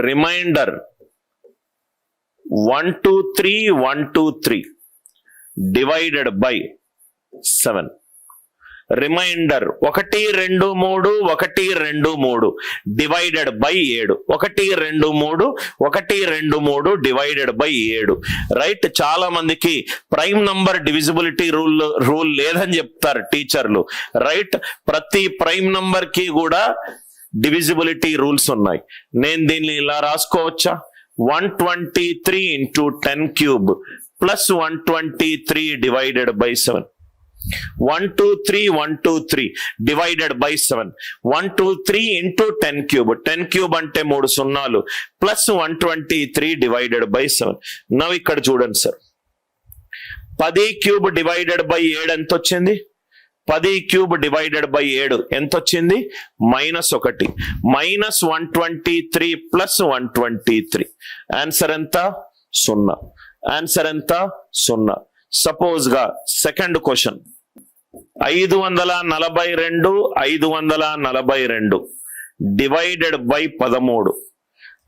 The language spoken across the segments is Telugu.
Reminder 123 divided by 7. Remainder 123 divided by 7. 123 divided by 7. Right. చాలా మందికి ప్రైమ్ నంబర్ డివిజిబిలిటీ రూల్ లేదని చెప్తారు టీచర్లు. రైట్. ప్రతి ప్రైమ్ నంబర్ కి కూడా డివిజిబిలిటీ రూల్స్ ఉన్నాయి. నేను దీన్ని ఇలా రాసుకోవచ్చా? 123 into 10 cube plus 123 divided by 7. 123 divided by 7. 123 into 10 cube. 10 cube అంటే 3 సున్నాలు plus 123 divided by 7. నవ్ ఇక్కడ చూడండి సార్, 10 క్యూబ్ డివైడెడ్ బై 7 ఎంత వచ్చింది? 10 క్యూబ్ డివైడెడ్ బై 7 ఎంత వచ్చింది? -1. -123 ప్లస్ 123. ఆన్సర్ ఎంత? 0. ఆన్సర్ ఎంత? 0. సపోజ్ గా second question, 542 divided by 13.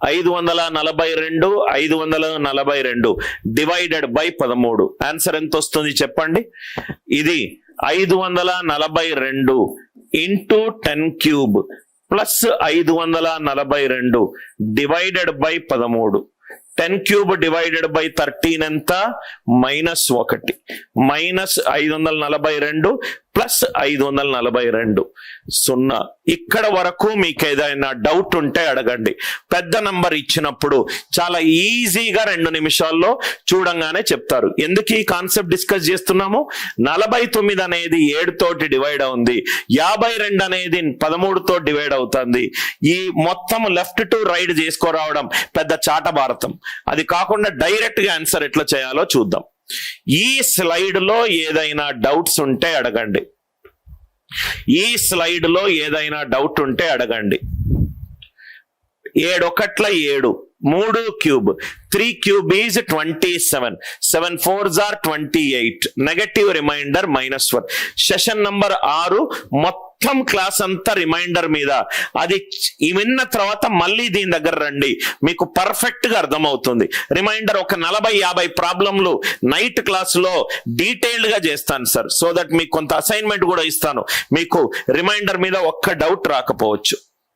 542 divided by 13. Answer ఎంత వస్తుంది చెప్పండి? ఇది 542 into 10 cube plus 542 divided by 13. 10 cube divided by 13 ఎంత? -1. -542 ప్లస్ 542. 0. ఇక్కడ వరకు మీకు ఏదైనా డౌట్ ఉంటే అడగండి. పెద్ద నంబర్ ఇచ్చినప్పుడు చాలా ఈజీగా 2 నిమిషాల్లో చూడంగానే చెప్తారు. ఎందుకు ఈ కాన్సెప్ట్ డిస్కస్ చేస్తున్నాము? 49 అనేది 7 తోటి డివైడ్ అవుతుంది, 52 అనేది 13 తో డివైడ్ అవుతుంది. ఈ మొత్తం లెఫ్ట్ టు రైట్ చేసుకోరావడం పెద్ద చాట భారతం. అది కాకుండా డైరెక్ట్ గా ఆన్సర్ ఎట్లా చేయాలో చూద్దాం. ఈ స్లైడ్ లో ఏదైనా డౌట్స్ ఉంటే అడగండి. ఈ స్లైడ్ లో ఏదైనా డౌట్ ఉంటే అడగండి. 7 1 7, 3 cube, 3 cube is 27, 7 4s are 28. Negative remainder -1. Session number 6 మొత్తం క్లాస్ అంతా రిమైండర్ మీద. అది విన్న తర్వాత మళ్ళీ దీని దగ్గర రండి, మీకు పర్ఫెక్ట్ గా అర్థమవుతుంది. రిమైండర్ ఒక 40-50 ప్రాబ్లంలు నైట్ క్లాస్ లో డీటెయిల్డ్ గా చేస్తాను సార్, సో దట్ మీకు కొంత అసైన్మెంట్ కూడా ఇస్తాను. మీకు రిమైండర్ మీద ఒక్క డౌట్ రాకపోవచ్చు.